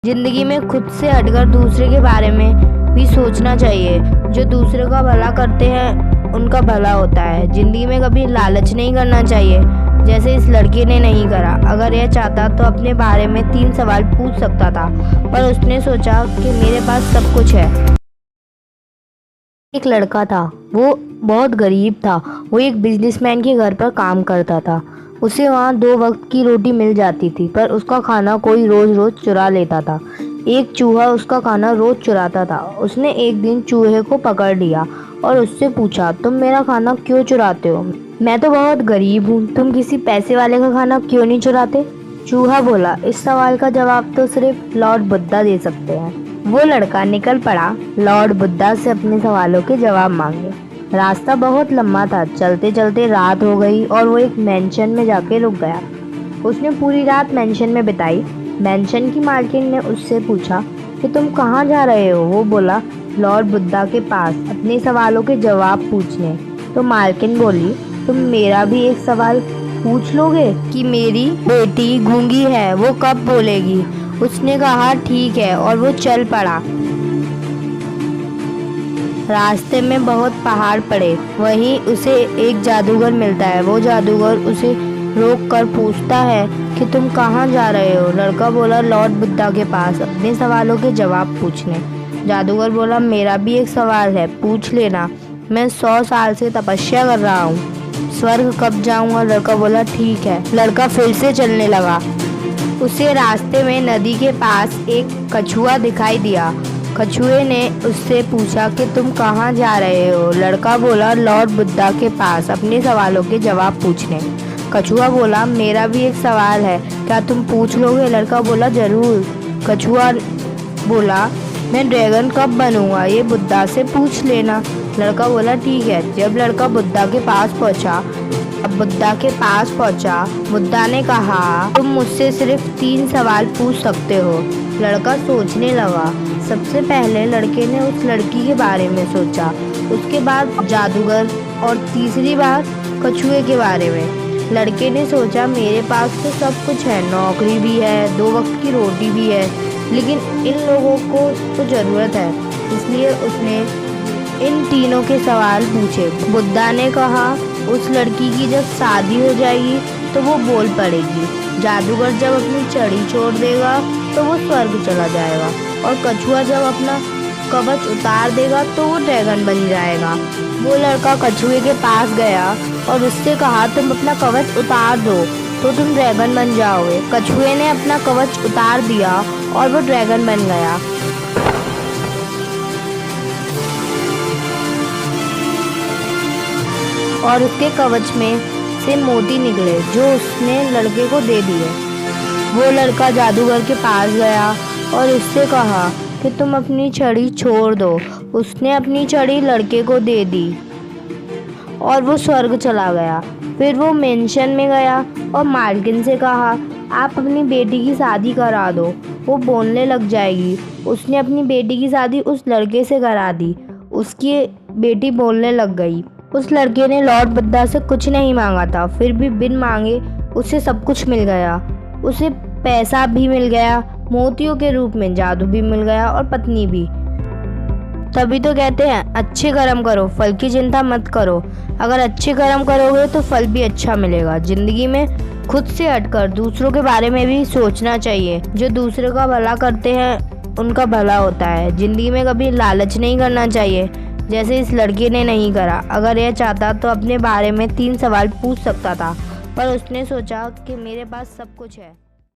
जिंदगी में खुद से हटकर दूसरे के बारे में भी सोचना चाहिए। जो दूसरे का भला करते हैं उनका भला होता है। जिंदगी में कभी लालच नहीं करना चाहिए, जैसे इस लड़के ने नहीं करा। अगर यह चाहता तो अपने बारे में 3 सवाल पूछ सकता था, पर उसने सोचा कि मेरे पास सब कुछ है। एक लड़का था, वो बहुत गरीब था। वो एक बिजनेसमैन के घर पर काम करता था। उसे वहाँ 2 वक्त की रोटी मिल जाती थी, पर उसका खाना कोई रोज रोज चुरा लेता था। एक चूहा उसका खाना रोज चुराता था। उसने एक दिन चूहे को पकड़ लिया और उससे पूछा, तुम मेरा खाना क्यों चुराते हो? मैं तो बहुत गरीब हूँ, तुम किसी पैसे वाले का खाना क्यों नहीं चुराते? चूहा बोला, इस सवाल का जवाब तो सिर्फ लॉर्ड बुद्धा दे सकते हैं। वो लड़का निकल पड़ा लॉर्ड बुद्धा से अपने सवालों के जवाब मांगे। रास्ता बहुत लंबा था। चलते चलते रात हो गई और वो एक मैंशन में जाके रुक गया। उसने पूरी रात मैंशन में बिताई। मैंशन की मालकिन ने उससे पूछा कि तुम कहाँ जा रहे हो? वो बोला, लॉर्ड बुद्धा के पास अपने सवालों के जवाब पूछने। तो मालकिन बोली, तुम मेरा भी एक सवाल पूछ लोगे कि मेरी बेटी गूंगी है, वो कब बोलेगी? उसने कहा ठीक है, और वो चल पड़ा। रास्ते में बहुत पहाड़ पड़े। वहीं उसे एक जादूगर मिलता है। वो जादूगर उसे रोक कर पूछता है कि तुम कहाँ जा रहे हो? लड़का बोला, लॉर्ड बुद्धा के पास अपने सवालों के जवाब पूछने। जादूगर बोला, मेरा भी एक सवाल है, पूछ लेना। मैं 100 साल से तपस्या कर रहा हूँ, स्वर्ग कब जाऊँगा? लड़का बोला, ठीक है। लड़का फिर से चलने लगा। उसे रास्ते में नदी के पास एक कछुआ दिखाई दिया। कछुए ने उससे पूछा कि तुम कहाँ जा रहे हो? लड़का बोला, लॉर्ड बुद्धा के पास अपने सवालों के जवाब पूछने। कछुआ बोला, मेरा भी एक सवाल है, क्या तुम पूछ लोगे? लड़का बोला, जरूर। कछुआ बोला, मैं ड्रैगन कब बनूंगा? ये बुद्धा से पूछ लेना। लड़का बोला, ठीक है। जब लड़का बुद्धा के पास पहुंचा, बुद्धा ने कहा, तुम मुझसे सिर्फ 3 सवाल पूछ सकते हो। लड़का सोचने लगा। सबसे पहले लड़के ने उस लड़की के बारे में सोचा, उसके बाद जादूगर और तीसरी बार कछुए के बारे में। लड़के ने सोचा, मेरे पास तो सब कुछ है, नौकरी भी है, 2 वक्त की रोटी भी है, लेकिन इन लोगों को तो ज़रूरत है। इसलिए उसने इन तीनों के सवाल पूछे। बुद्धा ने कहा, उस लड़की की जब शादी हो जाएगी तो वो बोल पड़ेगी। जादूगर जब अपनी छड़ी छोड़ देगा तो वो स्वर्ग चला जाएगा, और कछुआ जब अपना कवच उतार देगा तो वो ड्रैगन बन जाएगा। वो लड़का कछुए के पास गया और उससे कहा, तुम अपना कवच उतार दो तो तुम ड्रैगन बन जाओगे। कछुए ने अपना कवच उतार दिया और वो ड्रैगन बन गया। और उसके कवच में से मोती निकले जो उसने लड़के को दे दिए। वो लड़का जादूगर के पास गया और उससे कहा कि तुम अपनी छड़ी छोड़ दो। उसने अपनी छड़ी लड़के को दे दी और वो स्वर्ग चला गया। फिर वो मेंशन में गया और मालकिन से कहा, आप अपनी बेटी की शादी करा दो, वो बोलने लग जाएगी। उसने अपनी बेटी की शादी उस लड़के से करा दी। उसकी बेटी बोलने लग गई। उस लड़के ने लॉर्ड बुद्धा से कुछ नहीं मांगा था, फिर भी बिन मांगे उसे सब कुछ मिल गया। उसे पैसा भी मिल गया, मोतियों के रूप में जादू भी मिल गया, और पत्नी भी। तभी तो कहते हैं, अच्छे कर्म करो, फल की चिंता मत करो। अगर अच्छे कर्म करोगे तो फल भी अच्छा मिलेगा। जिंदगी में खुद से हटकर दूसरों के बारे में भी सोचना चाहिए। जो दूसरे का भला करते हैं उनका भला होता है। जिंदगी में कभी लालच नहीं करना चाहिए, जैसे इस लड़के ने नहीं करा। अगर यह चाहता तो अपने बारे में 3 सवाल पूछ सकता था, पर उसने सोचा कि मेरे पास सब कुछ है।